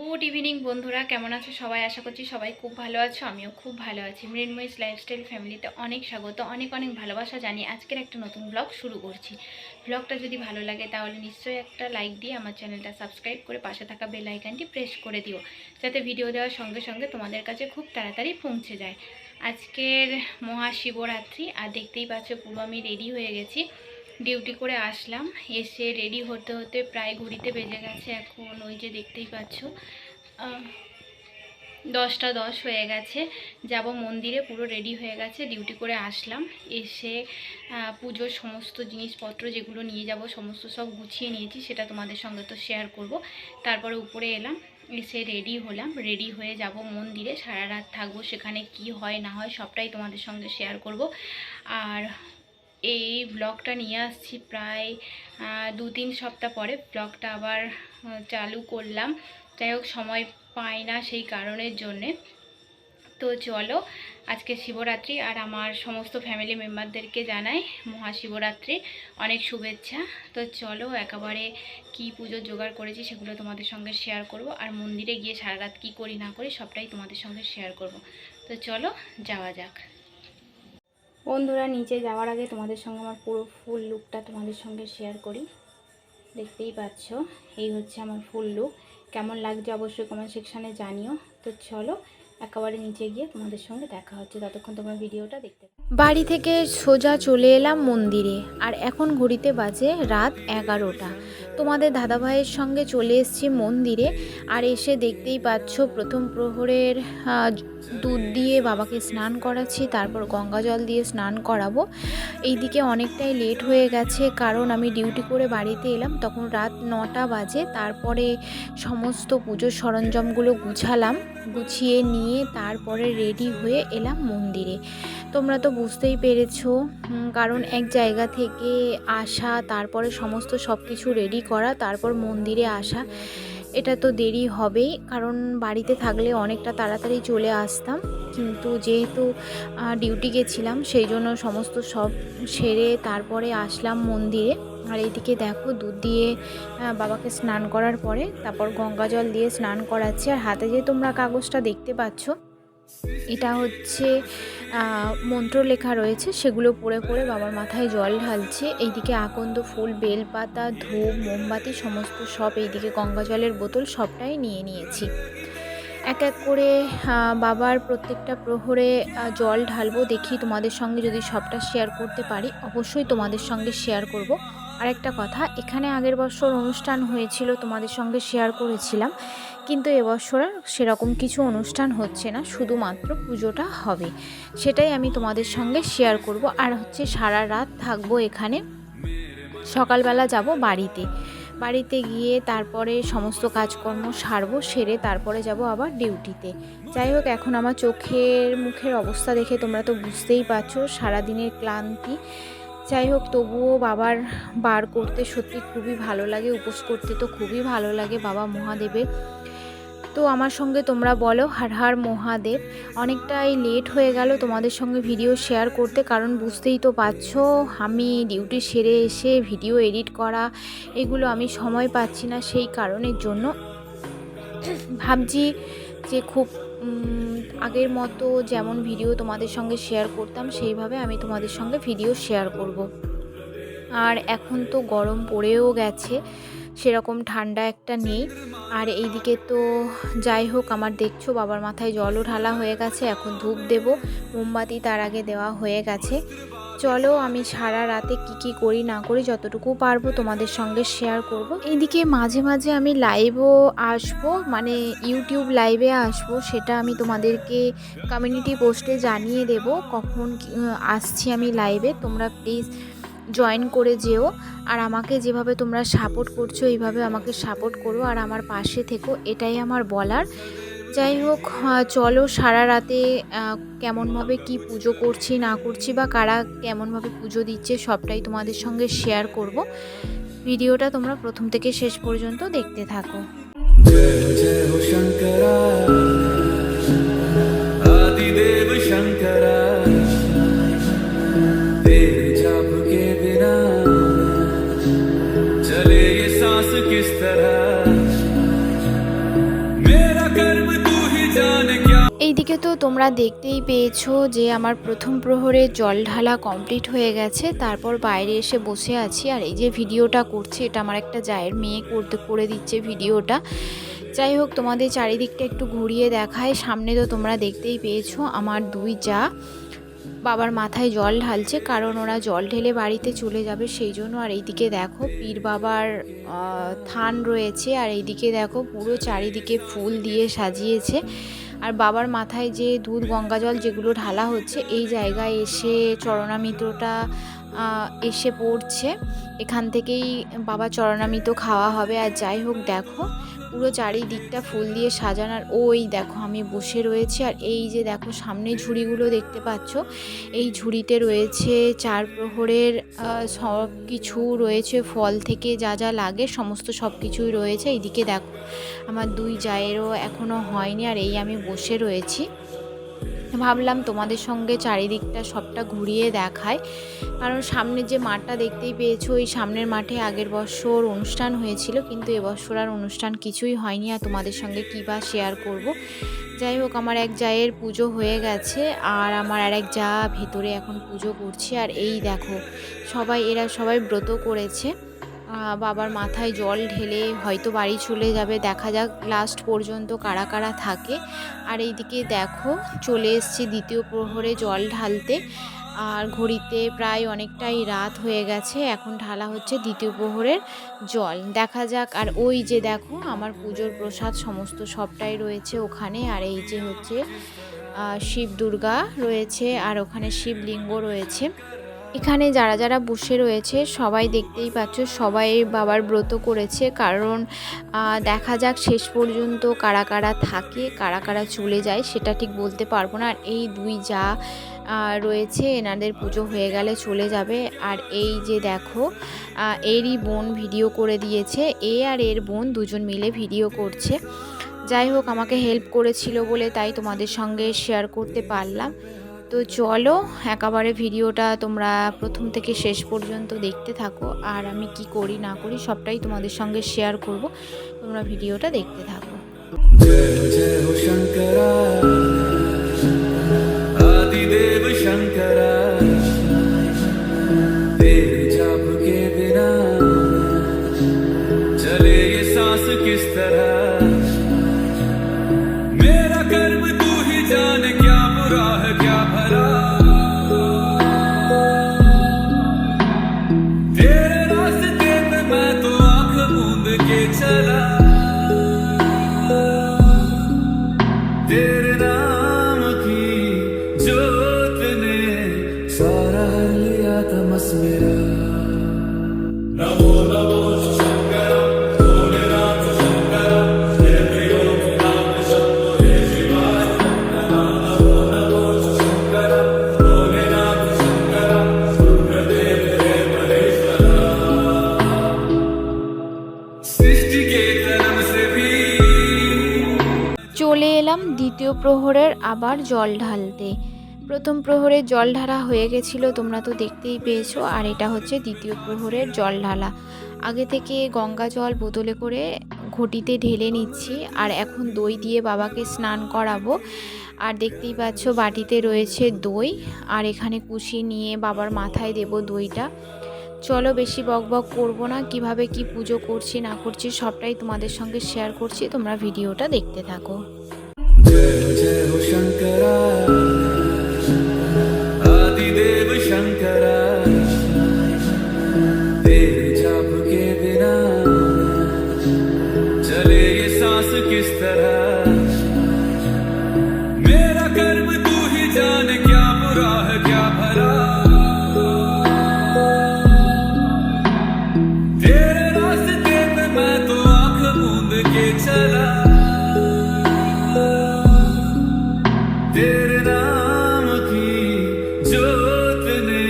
Good evening বন্ধুরা, কেমন আছো সবাই? আশা করছি সবাই খুব ভালো আছো। আমিও খুব ভালো আছি। মৃন্ময়ীস লাইফস্টাইল ফ্যামিলিতে অনেক স্বাগত, অনেক অনেক ভালোবাসা জানিয়ে আজকের একটা নতুন ব্লগ শুরু করছি। ব্লগটা যদি ভালো লাগে তাহলে নিশ্চয়ই একটা লাইক দিয়ে আমার চ্যানেলটা সাবস্ক্রাইব করে পাশে থাকা বেল আইকনটি প্রেস করে দিও, যাতে ভিডিও দেওয়ার সঙ্গে সঙ্গে তোমাদের কাছে খুব তাড়াতাড়ি পৌঁছে যায়। আজকের মহাশিবরাত্রি, আর দেখতেই পাচ্ছ পুরো আমি রেডি হয়ে গেছি। ডিউটি করে আসলাম, এসে রেডি হতে হতে প্রায় ঘড়িতে বেজে গেছে এখন, ওই যে দেখতেই পাচ্ছ 10টা 10 হয়ে গেছে। যাব মন্দিরে, পুরো রেডি হয়ে গেছে। ডিউটি করে আসলাম, এসে পুজোর সমস্ত জিনিসপত্র যেগুলো নিয়ে যাব সমস্ত সব গুছিয়ে নিয়েছি, সেটা তোমাদের সঙ্গে তো শেয়ার করব। তারপরে উপরে এলাম, এসে রেডি হলাম, রেডি হয়ে যাব মন্দিরে। সারা রাত থাকবো, সেখানে কি হয় না হয় সবটাই তোমাদের সঙ্গে শেয়ার করব। আর এই ব্লগটা নিয়ে আসছি প্রায় 2-3 সপ্তাহ পরে। ব্লগটা আবার চালু করলাম, যাই হোক সময় পাই না সেই কারণের জন্যে। তো চলো, আজকে শিবরাত্রি, আর আমার সমস্ত ফ্যামিলি মেম্বারদেরকে জানাই মহাশিবরাত্রির অনেক শুভেচ্ছা। তো চলো, একেবারে কি পুজোর জোগাড় করেছি সেগুলো তোমাদের সঙ্গে শেয়ার করব, আর মন্দিরে গিয়ে সারা রাত কী করি না করি সবটাই তোমাদের সঙ্গে শেয়ার করব। তো চলো যাওয়া যাক। বন্ধুরা, নিচে যাওয়ার আগে তোমাদের সঙ্গে আমার পুরো ফুল লুকটা তোমাদের সঙ্গে শেয়ার করি। দেখতেই পাচ্ছ, এই হচ্ছে আমার ফুল লুক। কেমন লাগছে অবশ্যই কমেন্ট সেকশানে জানিও। তো চলো, একেবারে নিচে গিয়ে তোমাদের সঙ্গে দেখা হচ্ছে, ততক্ষণ তোমরা ভিডিওটা দেখতে থাকো। বাড়ি থেকে সোজা চলে এলাম মন্দিরে, আর এখন ঘড়িতে বাজে রাত 11টা। তোমাদের দাদাভাইয়ের সঙ্গে চলে এসেছি মন্দিরে, আর এসে দেখতেই পাচ্ছ প্রথম প্রহরের দুধ দিয়ে বাবাকে স্নান করাচ্ছি, তারপর গঙ্গা জল দিয়ে স্নান করাবো। এইদিকে অনেকটাই লেট হয়ে গেছে, কারণ আমি ডিউটি করে বাড়িতে এলাম তখন রাত 9টা বাজে। তারপরে সমস্ত পুজোর সরঞ্জামগুলো গুছিয়ে নিয়ে তারপরে রেডি হয়ে এলাম মন্দিরে। তোমরা তো বুঝতেই পেরেছো, কারণ এক জায়গা থেকে আসা, তারপরে সমস্ত সব কিছু রেডি করা, তারপর মন্দিরে আসা, এটা তো দেরি হবেই। কারণ বাড়িতে থাকলে অনেকটা তাড়াতাড়ি চলে আসতাম, কিন্তু যেহেতু ডিউটি গেছিলাম সেই জন্য সমস্ত সব সেরে তারপরে আসলাম মন্দিরে। আর এইদিকে দেখো, দুধ দিয়ে বাবাকে স্নান করার পরে তারপর গঙ্গা জল দিয়ে স্নান করাচ্ছি। আর হাতে যে তোমরা কাগজটা দেখতে পাচ্ছ, এটা হচ্ছে মন্ত্র লেখা রয়েছে, সেগুলো পড়ে পড়ে বাবার মাথায় জল ঢালছে। এইদিকে আকন্দ ফুল, বেলপাতা, ধূপ, মোমবাতি সমস্ত সব, এইদিকে গঙ্গা জলের বোতল সবটাই নিয়ে নিয়েছি। এক এক করে বাবার প্রত্যেকটা প্রহরে জল ঢালবো। দেখি তোমাদের সঙ্গে যদি সবটা শেয়ার করতে পারি, অবশ্যই তোমাদের সঙ্গে শেয়ার করব। আর একটা কথা, এখানে আগের বছর অনুষ্ঠান হয়েছিল, তোমাদের সঙ্গে শেয়ার করেছিলাম, কিন্তু এবছর সেরকম কিছু অনুষ্ঠান হচ্ছে না, শুধুমাত্র পুজোটা হবে, সেটাই আমি তোমাদের সঙ্গে শেয়ার করব। আর হচ্ছে সারা রাত থাকবো এখানে, সকালবেলা যাব বাড়িতে গিয়ে তারপরে সমস্ত কাজকর্ম সারবো, সেরে তারপরে যাব আবার ডিউটিতে। যাই হোক, এখন আমার চোখের মুখের অবস্থা দেখে তোমরা তো বুঝতেই পারছো সারাদিনের ক্লান্তি। যাই হোক, তবুও বাবার বার করতে সত্যি খুবই ভালো লাগে, উপোস করতে তো খুবই ভালো লাগে বাবা মহাদেবের। তো আমার সঙ্গে তোমরা বলো হর হর মহাদেব। অনেকটাই লেট হয়ে গেল তোমাদের সঙ্গে ভিডিও শেয়ার করতে, কারণ বুঝতেই তো পারছো আমি ডিউটি সেরে এসে ভিডিও এডিট করা এগুলো আমি সময় পাচ্ছি না, সেই কারণের জন্য ভাবছি যে খুব আগের মতো যেমন ভিডিও তোমাদের সঙ্গে শেয়ার করতাম সেইভাবে আমি তোমাদের সঙ্গে ভিডিও শেয়ার করব। আর এখন তো গরম পড়েও গেছে, সেরকম ঠান্ডা একটা নেই। আর এইদিকে তো যাই হোক, আমার দেখছো বাবার মাথায় জলও ঢালা হয়ে গেছে, এখন ধূপ দেব, মোমবাতি তার আগে দেওয়া হয়ে গেছে। চলো, আমি সারা রাতে কি করি না করি যতটুকু পারবো তোমাদের সঙ্গে শেয়ার করব। এইদিকে মাঝে মাঝে আমি লাইভও আসবো, মানে ইউটিউব লাইভে আসবো, সেটা আমি তোমাদেরকে কমিউনিটি পোস্টে জানিয়ে দেব কখন আসছি আমি লাইভে। তোমরা প্লিজ জয়েন করে যেও, আর আমাকে যেভাবে তোমরা সাপোর্ট করছো এইভাবে আমাকে সাপোর্ট করো, আর আমার পাশে থেকো, এটাই আমার বলার। যাই হোক, চলো সারা রাতে কেমনভাবে কি পুজো করছি না করছি, বা কারা কেমনভাবে পুজো দিচ্ছে সবটাই তোমাদের সঙ্গে শেয়ার করব। ভিডিওটা তোমরা প্রথম থেকে শেষ পর্যন্ত দেখতে থাকো। জয় জয় শঙ্করা, আদিদেব শঙ্করা, तेरे जाप के बिना सांस किस तरह मेरा कर्म तू ही जाने क्या। এইদিকে তো তোমরা দেখতেই পেয়েছো যে আমার প্রথম প্রহরে জল ঢালা কমপ্লিট হয়ে গেছে। তারপর বাইরে এসে বসে আছি, আর এই যে ভিডিওটা করছি এটা আমার একটা জায়ের মেয়ে করে দিচ্ছে ভিডিওটা। যাই হোক, তোমাদের চারিদিকটা একটু ঘুরিয়ে দেখায়। সামনে তো তোমরা দেখতেই পেয়েছো আমার দুই জা বাবার মাথায় জল ঢালছে, কারণ ওরা জল ঢেলে বাড়িতে চলে যাবে সেই জন্য। আর এইদিকে দেখো পীর বাবার থান রয়েছে, আর এইদিকে দেখো পুরো চারিদিকে ফুল দিয়ে সাজিয়েছে। আর বাবার মাথায় যে দুধ গঙ্গা জল যেগুলো ঢালা হচ্ছে, এই জায়গায় এসে চরণামৃতটা এসে পড়ছে। এখান থেকেই বাবা চরণামৃত খাওয়া হবে। আর যাই হোক দেখো পুরো চারিদিকটা ফুল দিয়ে সাজানোর। ওই দেখো আমি বসে রয়েছি, আর এই যে দেখো সামনে ঝুড়িগুলো দেখতে পাচ্ছ, এই ঝুড়িতে রয়েছে 4 প্রহরের সব কিছু রয়েছে, ফল থেকে যা যা লাগে সমস্ত সব কিছুই রয়েছে। এইদিকে দেখো আমার দুই জায়েরও এখনও হয়নি, আর এই আমি বসে রয়েছি। ভাবলাম তোমাদের সঙ্গে চারিদিকটা সবটা ঘুরিয়ে দেখায়, কারণ সামনে যে মাঠটা দেখতেই পেয়েছো, এই সামনের মাঠে আগের বছর অনুষ্ঠান হয়েছিল, কিন্তু এবছর আর অনুষ্ঠান কিছুই হয়নি। আর তোমাদের সঙ্গে কী বা শেয়ার করব। যাই হোক, আমার এক জায়ের পুজো হয়ে গেছে, আর আমার আর এক জা ভেতরে এখন পুজো করছে। আর এই দেখো এরা সবাই ব্রত করেছে, বাবার মাথায় জল ঢেলে হয়তো বাড়ি চলে যাবে। দেখা যাক লাস্ট পর্যন্ত কারা কারা থাকে। আর এইদিকে দেখো চলে এসছে দ্বিতীয় প্রহরে জল ঢালতে, আর ঘড়িতে প্রায় অনেকটাই রাত হয়ে গেছে। এখন ঢালা হচ্ছে দ্বিতীয় প্রহরের জল, দেখা যাক। আর ওই যে দেখো আমার পুজোর প্রসাদ সমস্ত সবটাই রয়েছে ওখানে। আর এই যে হচ্ছে শিব দুর্গা রয়েছে, আর ওখানে শিবলিঙ্গ রয়েছে। এখানে যারা যারা বসে রয়েছে সবাই দেখতেই পাচ্ছ, সবাই বাবার ব্রত করেছে, কারণ দেখা যাক শেষ পর্যন্ত কারা কারা থাকে কারা কারা চলে যায় সেটা ঠিক বলতে পারবো না। আর এই দুই যা রয়েছে, এনাদের পুজো হয়ে গেলে চলে যাবে। আর এই যে দেখো এরই বোন ভিডিও করে দিয়েছে, এ আর এর বোন দুজন মিলে ভিডিও করছে। যাই হোক, আমাকে হেল্প করেছিল বলে তাই তোমাদের সঙ্গে শেয়ার করতে পারলাম। তো চলো একেবারে ভিডিওটা তোমরা প্রথম থেকে শেষ পর্যন্ত দেখতে থাকো, আর আমি কি করি না করি সবটাই তোমাদের সঙ্গে শেয়ার করব। তোমরা ভিডিওটা দেখতে থাকো। जय जय हो शंकरा आदिदेव शंकरा तेरे जाप के बिना चले ये सांस किस तरह मेरा कर्म तू ही जाने क्या बुरा है क्या भला तेरे रास्ते पे मैं तो आंख मूंद के चला तेरे नाम की जोत ने सारा हर लिया तमस मेरा नमो नमो शंकर भोलेनाथ शंकर हे प्रियो नाम शंभो हे शिवाय नमो नमो शंकर भोलेनाथ शंकर रुद्रदेव हे महेश्वर सृष्टि के कर्म से भी চলে এলাম দ্বিতীয় প্রহরের আবার জল ঢালতে। প্রথম প্রহরের জল ঢালা হয়ে গেছিলো, তোমরা তো দেখতেই পেয়েছো। আর এটা হচ্ছে দ্বিতীয় প্রহরের জল ঢালা। আগে থেকে গঙ্গা জল বোতলে করে ঘটিতে ঢেলে নিচ্ছি, আর এখন দই দিয়ে বাবাকে স্নান করাবো। আর দেখতেই পাচ্ছ বাটিতে রয়েছে দই, আর এখানে কুশি নিয়ে বাবার মাথায় দেব দইটা। চলো বেশি বকবক করবো না, কিভাবে কি পুজো করছি না করছি সবটাই তোমাদের সঙ্গে শেয়ার করছি, তোমরা ভিডিওটা দেখতে থাকো। जय जय हो शंकरा आदिदेव शंकरा तेरे जाप के बिना चले ये सांस किस तरह मेरा कर्म तू ही जाने क्या बुरा है क्या भला तेरे रास्ते पे मैं तो आंख मूंद के चला तेरे नाम की जोत ने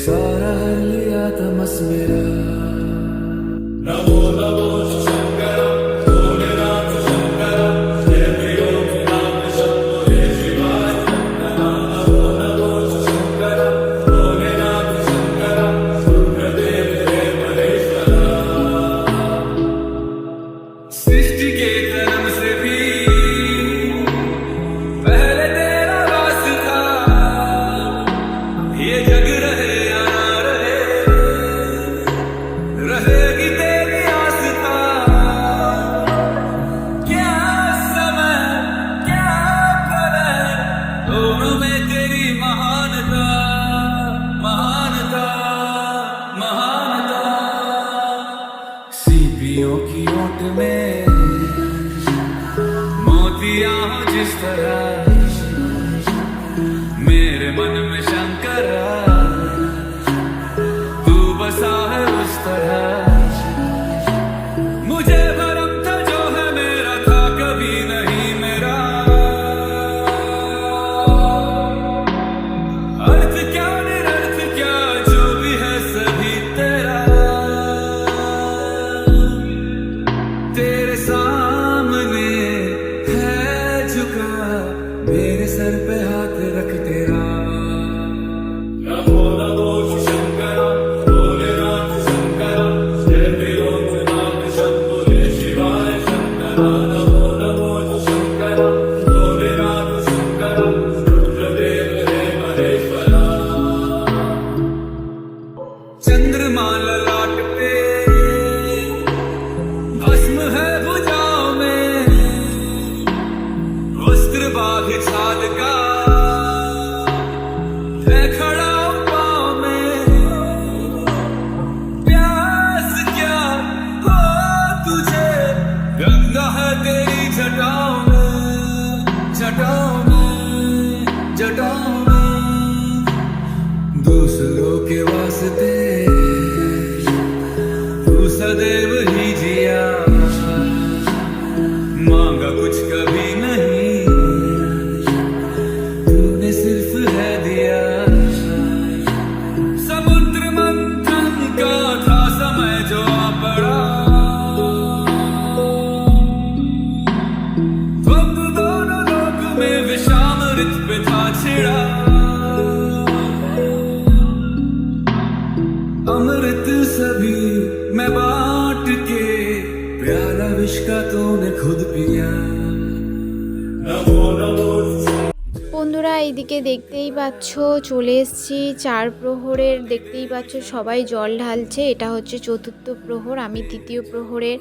सारा हर लिया तमस मेरा नमो नमो शंकर भोलेनाथ शंकर सीपियों की ओट में मोतियां हो जिस तरह मेरे मन में शंकरा तू बसा है उस तरह मुझे भरम था जो है मेरा था कभी नहीं मेरा अर्थ क्या निरर्थ क्या जो भी है सभी तेरा तेरे सामने है झुका मेरे सर पे हाथ रख तेरा चंद्रमा ललाट पे भस्म है भुजाओं में वस्त्र बाघ छाद का है खड़ा पाँव में प्यास क्या हो तुझे गंगा है तेरी जटाओं में जटाओं में जटाओं में दूसरों के वास्ते तू सदैव ही जिया मांगा कुछ कभी नहीं तूने सिर्फ है दिया समुद्र मंथन का था समय जो आ पड़ा द्वंद्व दोनों लोक में विषामृत पे था छिड़ा अमृत सभी मैं बांट के प्याला विष का तूने खुद पिया বন্ধুরা এইদিকে দেখতেই পাচ্ছ চলে এসেছি চার প্রহরের দেখতেই পাচ্ছ সবাই জল ঢালছে এটা হচ্ছে চতুর্থ প্রহর আমি তৃতীয় প্রহরের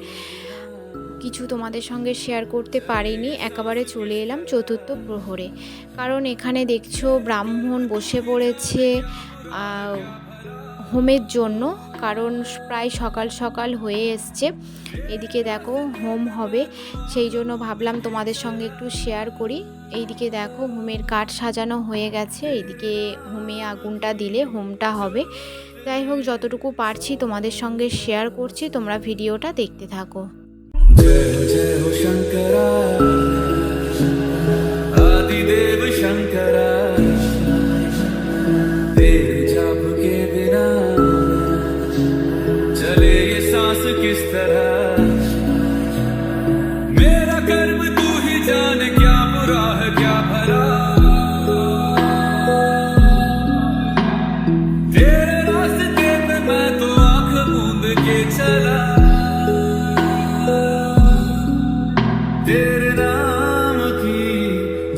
কিছু তোমাদের সঙ্গে শেয়ার করতে পারিনি একেবারে চলে এলাম চতুর্থ প্রহরে কারণ এখানে দেখছো ব্রাহ্মণ বসে পড়েছে হোমের জন্য কারণ প্রায় সকাল সকাল হয়ে এসছে এদিকে দেখো হোম হবে সেই জন্য ভাবলাম তোমাদের সঙ্গে একটু শেয়ার করি এইদিকে দেখো হোমের কাঠ সাজানো হয়ে গেছে এইদিকে হোমে আগুনটা দিলে হোমটা হবে যাই হোক যতটুকু পারছি তোমাদের সঙ্গে শেয়ার করছি তোমরা ভিডিওটা দেখতে থাকো जय जय हो शंकरा आदिदेव शंकरा तेरे जाप के बिना चले ये सांस किस तरह मेरा कर्म तू ही जाने क्या बुरा है क्या भला तेरे रास्ते पे मैं तो आंख मूंद के चला तेरे नाम की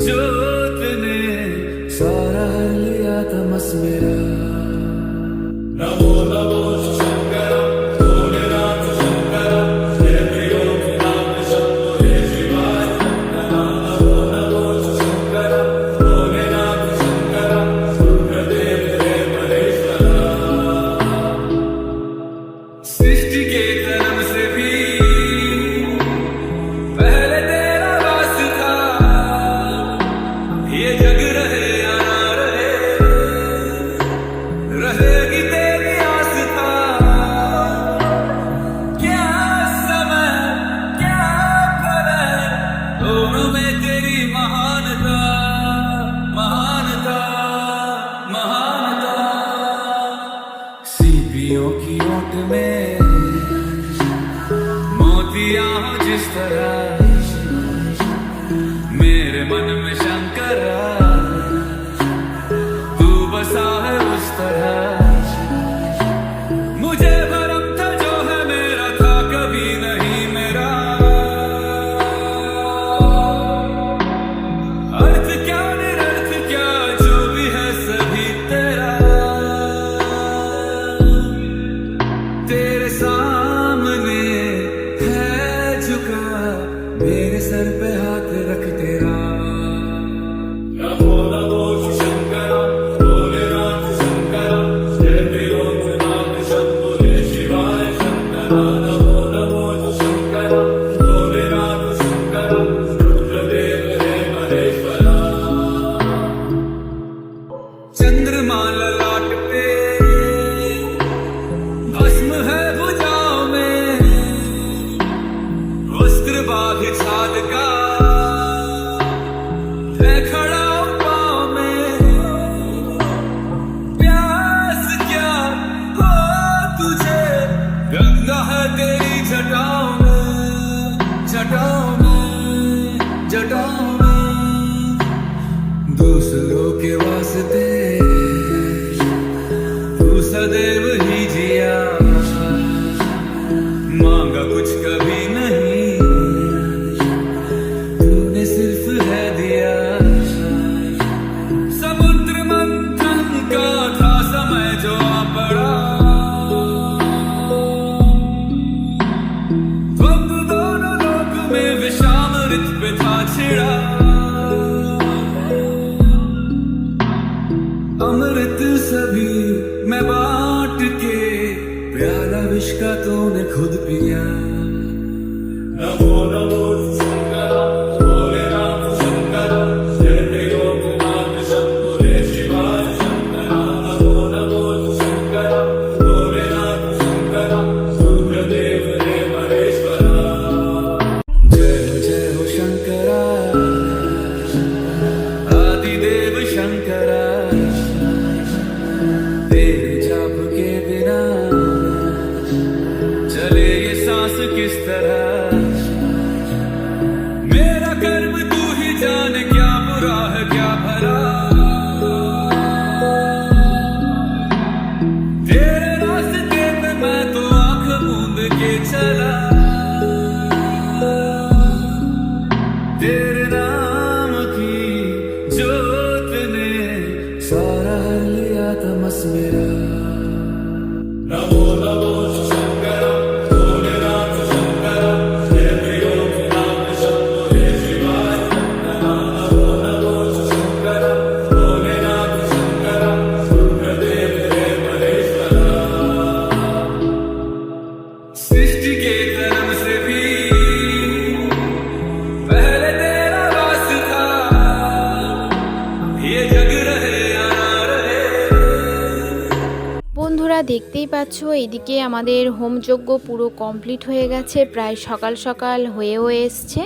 जोत ने सारा हर लिया तमस मेरा नमो नमो शंकरा भोलेनाथ शंकरा जय त्रिलोकनाथ शंभो जय शिवाय शंकरा नमो नमो शंकरा भोलेनाथ शंकरा रुद्रदेव जय महेश्वरा सृष्टि के जन्म से भी पहले तेरा वास था ये जग रहे या ना रहे रहेगी तेरी आस्था क्या समय क्या प्रलय दोनों में तेरी महानता महानता महानता सीपियों की ओट में मोतियां हो जिस तरह मेरे मन में शंकरा तू बसा है उस तरह मुझे भरम था जो है मेरा था कभी नहीं मेरा अर्थ क्या निरर्थ क्या जो भी है सभी तेरा तेरे सामने है झुका मेरे सर पे हाथ रख तेरा नमो नमो शंकरा भोलेनाथ शंकरा जय त्रिलोकनाथ शंभो जय शिवाय शंकरा नमो नमो तूने खुद पिया नमो नमो शंकरा भोलेनाथ शंकरा जय लोकनाथ शंभो जय शिवाय शंकरा नमो नमो शंकरा भोलेनाथ शंकरा रुद्रदेव रे महेश्वरा जय हो शंकरा आदिदेव शंकरा तेरे जाप के बिना चले ये सांस किस तरह मेरा कर्म तू ही जाने क्या बुरा है क्या भला तेरे रास्ते पे मैं तो आंख मूंद के चला तेरे नाम की जोत ने सारा हर लिया तमस मेरा नमो नमो शंकरा भोलेनाथ शंकरा जय लोकनाथ शंभो जय शिवाय शंकरा नमो नमो शंकरा भोलेनाथ शंकरा रुद्रदेव रे महेश्वरा सृष्टि के जन्म से भी पहले तेरा वास था ये जग रहे या ना रहे বন্ধুরা দেখতেই পাচ্ছ এইদিকে আমাদের হোমযজ্ঞ পুরো কমপ্লিট হয়ে গেছে, প্রায় সকাল সকাল হয়েও এসছে।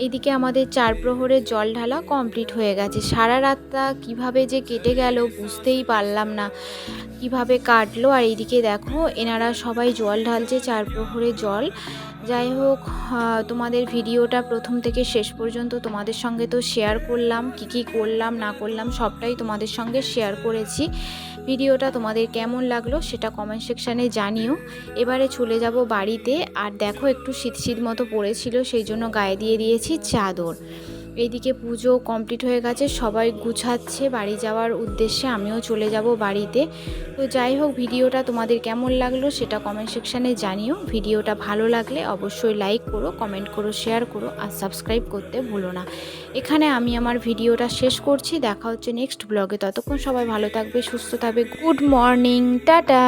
এইদিকে আমাদের 4 প্রহরের জল ঢালা কমপ্লিট হয়ে গেছে। সারা রাতটা কিভাবে যে কেটে গেল বুঝতেই পারলাম না কিভাবে কাটলো। আর এইদিকে দেখো এনারা সবাই জল ঢালছে 4 প্রহরের জল। যাই হোক, তোমাদের ভিডিওটা প্রথম থেকে শেষ পর্যন্ত তোমাদের সঙ্গে তো শেয়ার করলাম, কি করলাম না করলাম সবটাই তোমাদের সঙ্গে শেয়ার করেছি। ভিডিওটা তোমাদের কেমন লাগলো সেটা কমেন্ট সেকশানে জানিও। এবারে চলে যাব বাড়িতে। আর দেখো একটু শীত শীত মতো পড়েছিল, সেই জন্য গায়ে দিয়ে দিয়েছি চাদর। এইদিকে পুজো কমপ্লিট হয়ে গেছে, সবাই গুছাচ্ছে বাড়ি যাওয়ার উদ্দেশ্যে, আমিও চলে যাব বাড়িতে। তো যাই হোক, ভিডিওটা তোমাদের কেমন লাগলো সেটা কমেন্ট সেকশানে জানিও। ভিডিওটা ভালো লাগলে অবশ্যই লাইক করো, কমেন্ট করো, শেয়ার করো আর সাবস্ক্রাইব করতে ভুলো না। এখানে আমি আমার ভিডিওটা শেষ করছি, দেখা হচ্ছে নেক্সট ব্লগে। ততক্ষণ সবাই ভালো থাকবে, সুস্থ থাকবে। Good morning, tata.